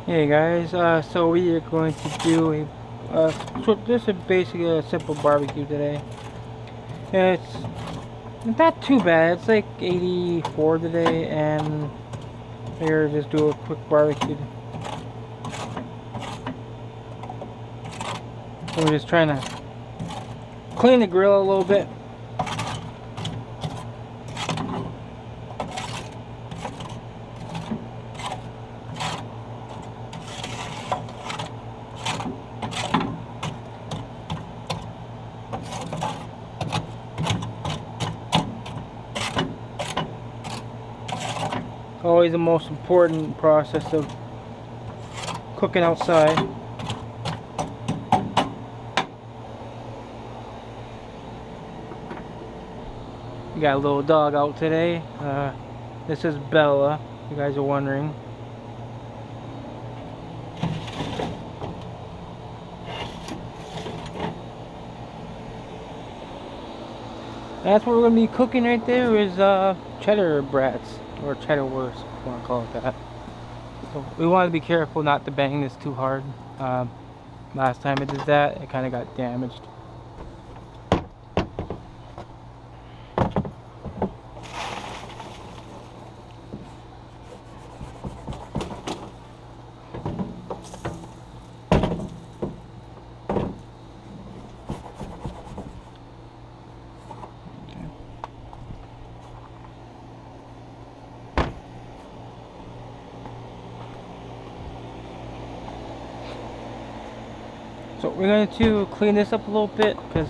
Hey guys, so we are going to do this is basically a simple barbecue today. It's not too bad. It's like 84 today, and here just do a quick barbecue. So we're just trying to clean the grill a little bit. Always the most important process of cooking outside. We got a little dog out today. This is Bella, if you guys are wondering. That's what we're going to be cooking right there is Cheddar Brats, or Cheddar Wurst, if you want to call it that. So we want to be careful not to bang this too hard. Last time I did that, it kind of got damaged. So we're going to clean this up a little bit because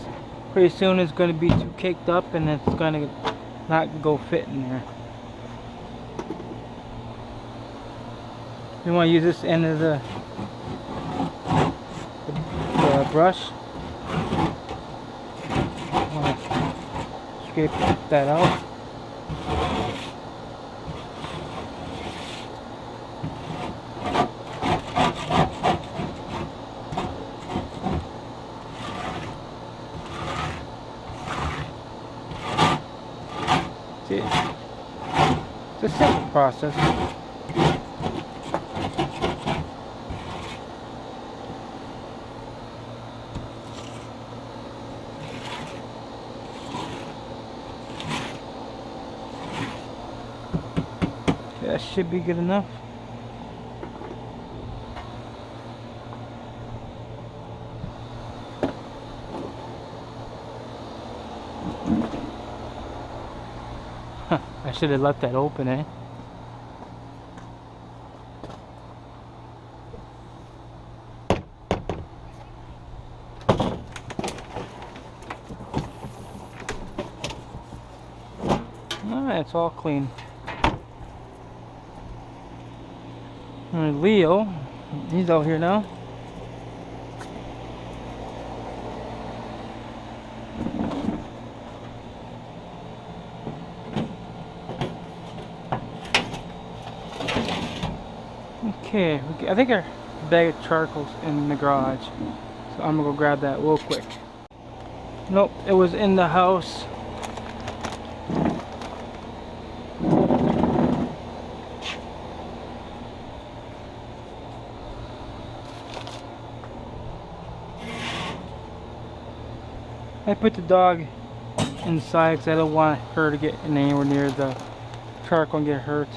pretty soon it's going to be too caked up and it's going to not go fit in there. We want to use this end of the brush. Want to scrape that out. It's a simple process. That should be good enough. I should have left that open, eh? Alright, it's all clean. And Leo, he's out here now. Okay, I think our bag of charcoal's in the garage, so I'm gonna go grab that real quick. Nope, it was in the house. I put the dog inside because I don't want her to get anywhere near the charcoal and get hurt.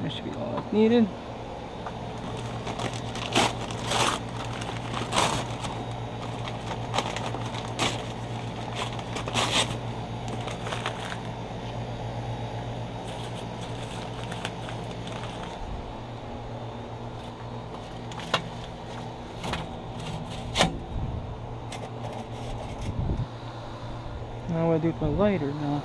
That should be all that's needed. Now what do I do with my lighter now?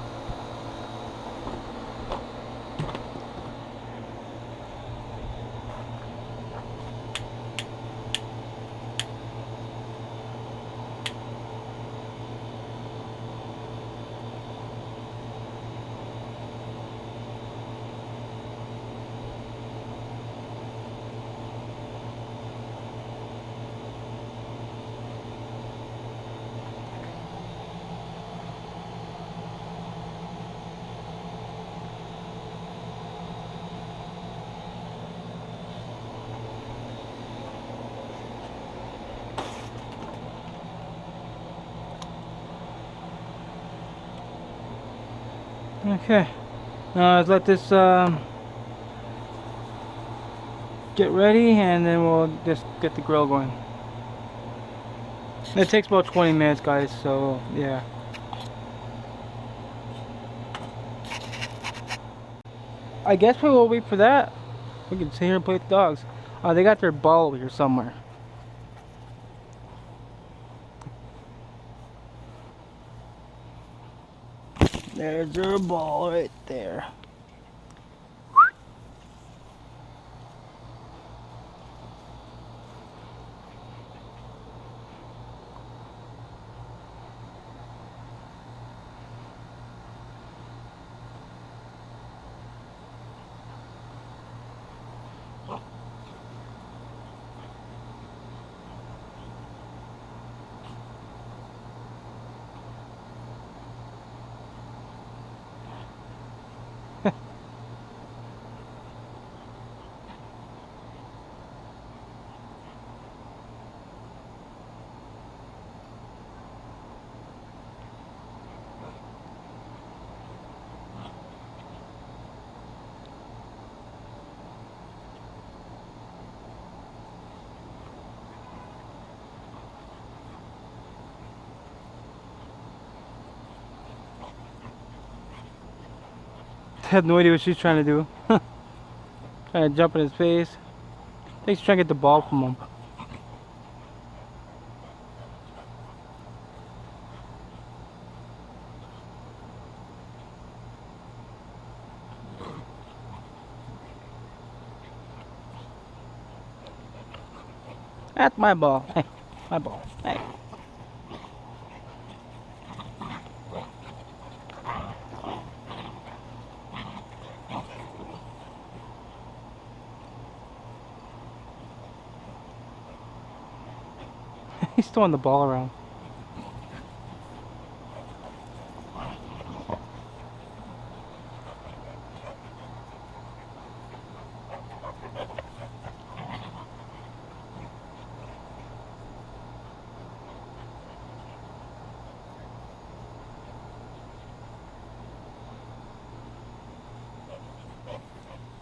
Okay. Now let's let this get ready, and then we'll just get the grill going. It takes about 20 minutes, guys, so yeah. I guess we will wait for that. We can sit here and play with the dogs. They got their ball over here somewhere. There's their ball right there. I have no idea what she's trying to do. Trying to jump in his face. I think she's trying to get the ball from him. That's my ball. Hey, my ball. Hey. He's throwing the ball around.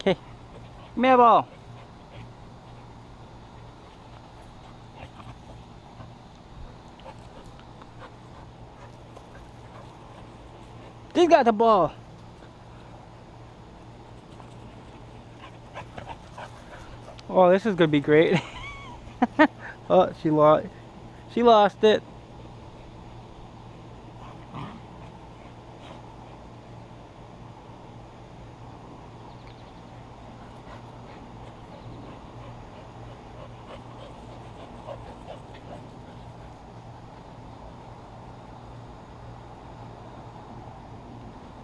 Okay, give me a ball. He's got the ball. Oh, this is gonna be great. Oh, she lost. She lost it.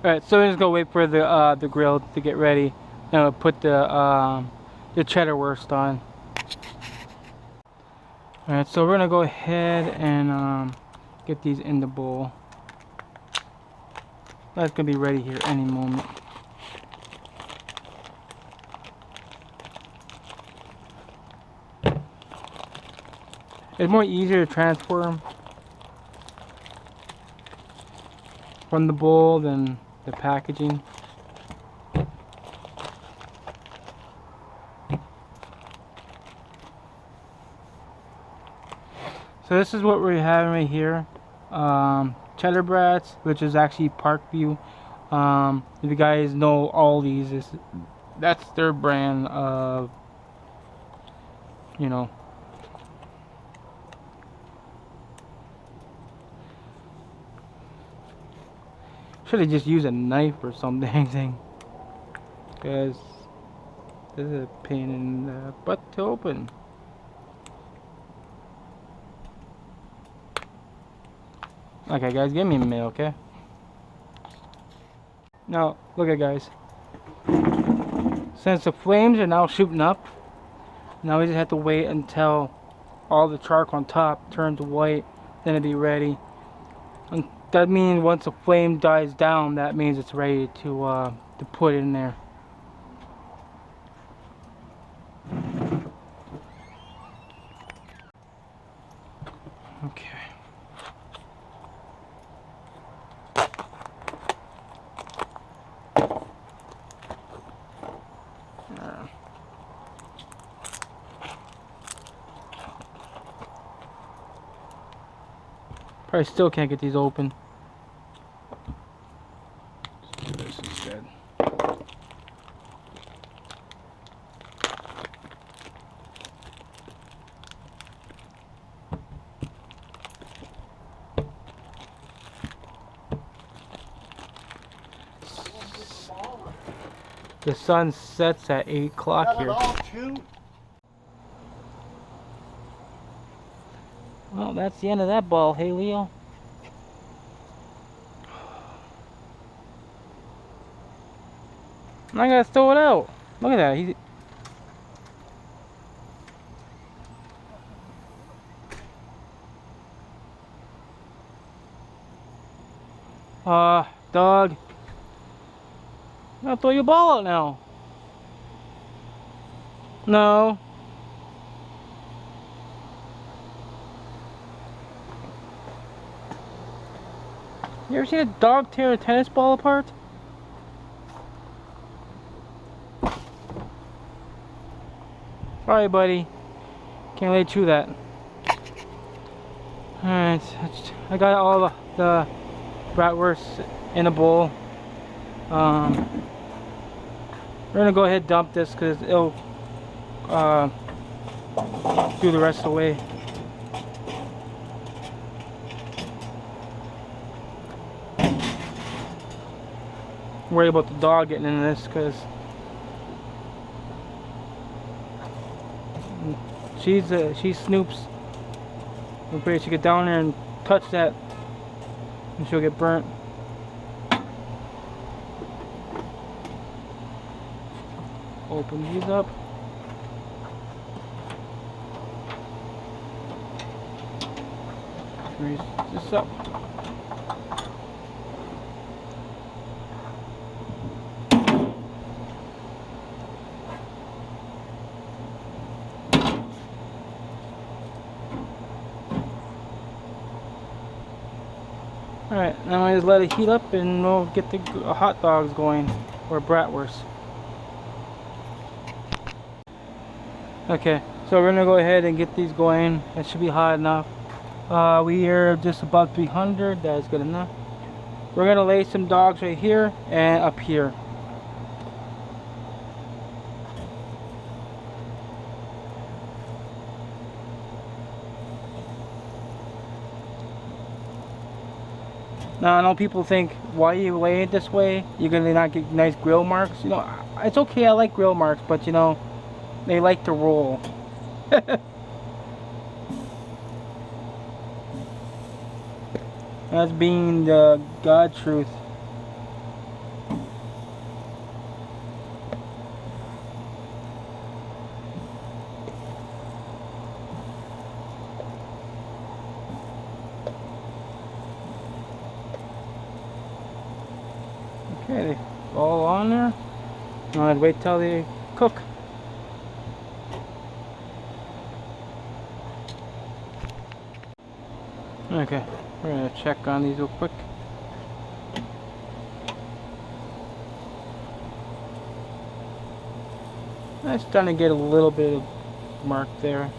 Alright, so we're just gonna wait for the grill to get ready, and we'll put the cheddar wurst on. Alright, so we're gonna go ahead and get these in the bowl. That's gonna be ready here any moment. It's more easier to transfer them from the bowl than the packaging. So this is what we're having right here. Cheddar Brats, which is actually Parkview. If you guys know Aldi's, that's their brand of, you know. Should have just used a knife or something, because this is a pain in the butt to open. Okay guys, give me a minute, okay? Now, look at guys. Since the flames are now shooting up, now we just have to wait until all the charcoal on top turns white, then it'll be ready. And that means once the flame dies down, that means it's ready to put in there. Okay. Probably still can't get these open. Let's do this instead. The sun sets at 8 o'clock here. Well, that's the end of that ball. Hey, Leo. I gotta throw it out. Look at that. He's... dog. I'm gonna throw your ball out now. No. You ever seen a dog tear a tennis ball apart? Sorry, buddy. Can't let you chew that. Alright, I got all the bratwurst in a bowl. We're gonna go ahead and dump this because it'll do the rest of the way. Worry about the dog getting into this because she snoops. I'm afraid she get down there and touch that and she'll get burnt. Open these up. Raise this up. Alright, now I just let it heat up and we'll get the hot dogs going, or bratwurst. Okay, so we're gonna go ahead and get these going. It should be hot enough. We are just above 300, that's good enough. We're gonna lay some dogs right here and up here. Now I know people think, why you lay it this way? You're gonna not get nice grill marks. You know, it's okay, I like grill marks, but you know, they like to roll. That's being the God truth. Okay, all on there. Now I'd wait till they cook. Okay, we're gonna check on these real quick. It's starting to get a little bit of mark there.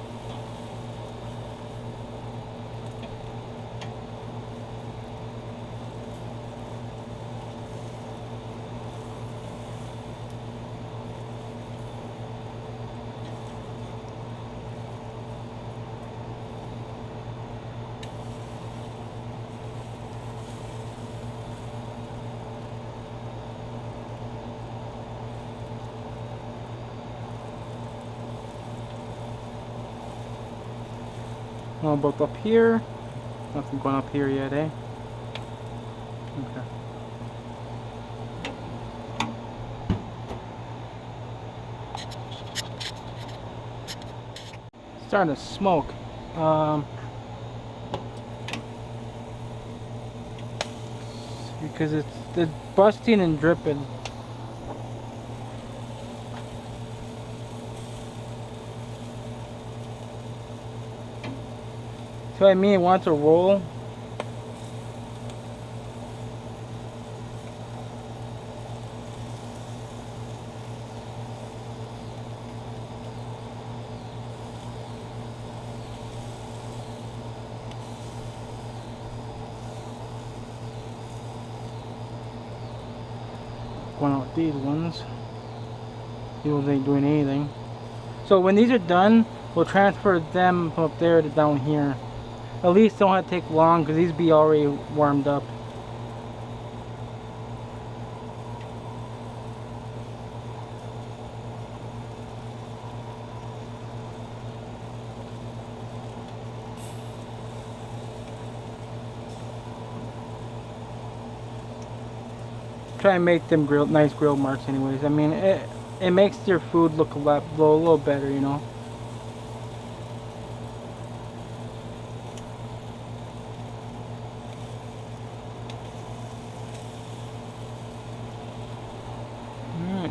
Both up here. Nothing going up here yet, eh? Okay. Starting to smoke. Because it's busting and dripping. So I mean, it wants to roll. going on with these ones. These ones ain't doing anything. So when these are done, we'll transfer them from up there to down here. At least don't have to take long because these be already warmed up. Try and make them nice grill marks anyways. I mean, it makes your food look a little better, you know. Alright.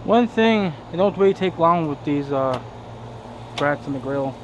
One thing, it don't really take long with these brats on the grill.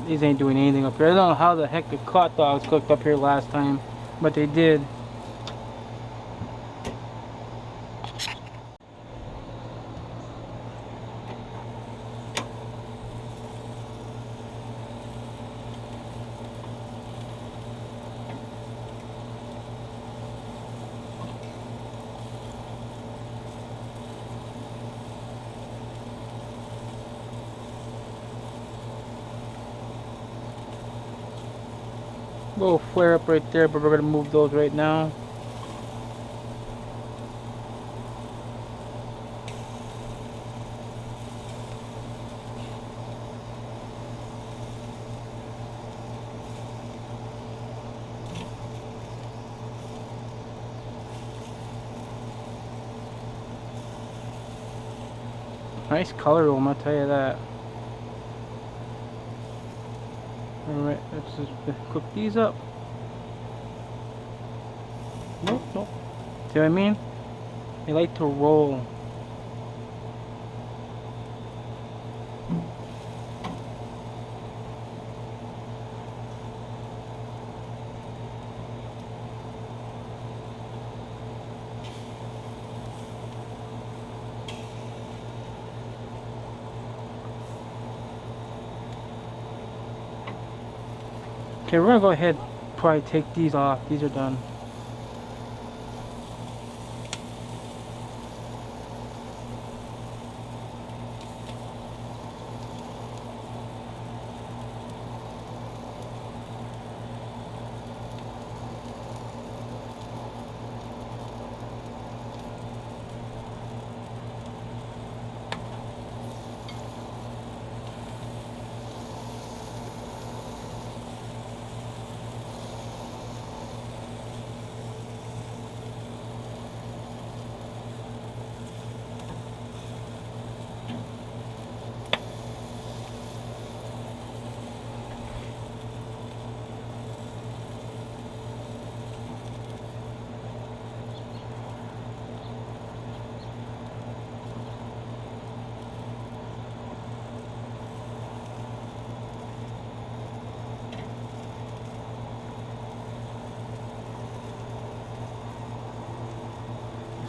These ain't doing anything up here. I don't know how the heck the hot dogs cooked up here last time, but they did. Little flare up right there, but we're gonna move those right now. Nice color to them, I'll tell you that. Alright, let's just cook these up. Nope, nope. See what I mean? They like to roll. Okay, we're gonna go ahead and probably take these off. These are done.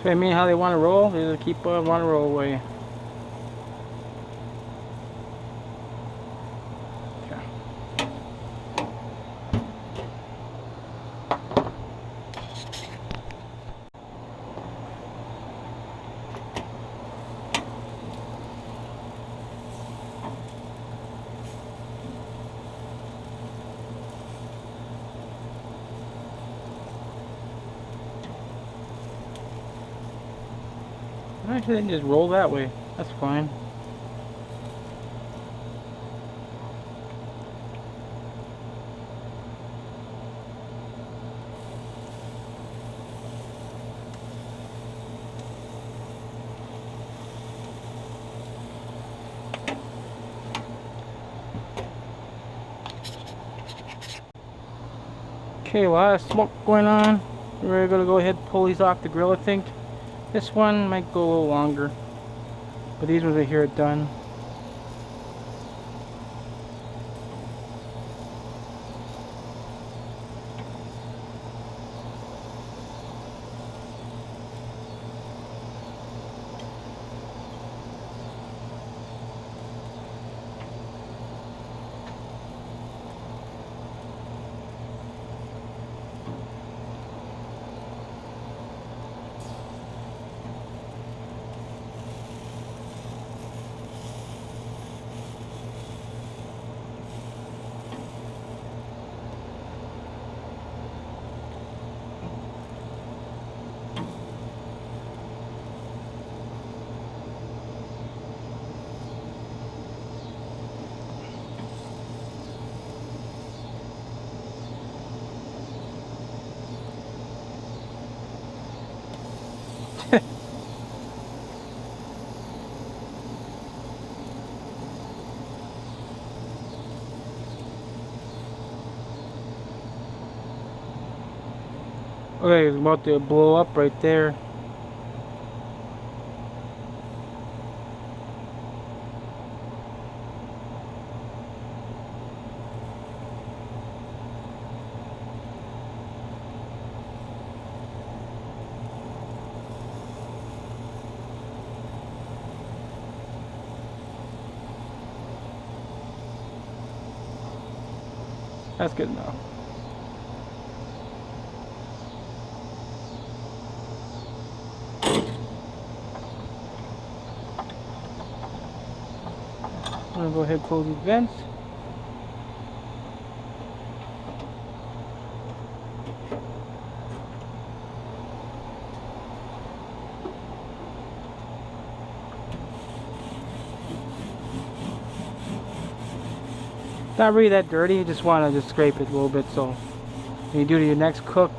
So I mean how they want to roll, they just keep on want to roll away. Okay. Actually, they can just roll that way. That's fine. Okay, a lot of smoke going on. We're gonna go ahead and pull these off the grill, I think. This one might go a little longer, but these ones right here are done. Okay, it's about to blow up right there. That's good enough. I'm gonna go ahead and close these vents. Not really that dirty, you just want to just scrape it a little bit so when you do to your next cook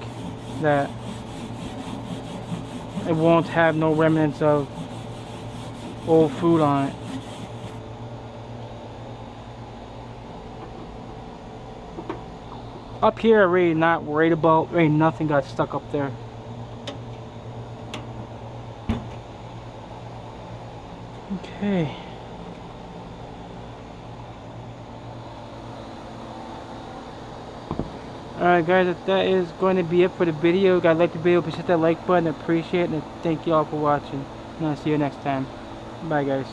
that it won't have no remnants of old food on it. Up here, I'm really not worried about, really nothing got stuck up there. Okay. Alright guys, that is going to be it for the video. If you guys like the video, please hit that like button, appreciate it, and thank you all for watching. And I'll see you next time. Bye guys.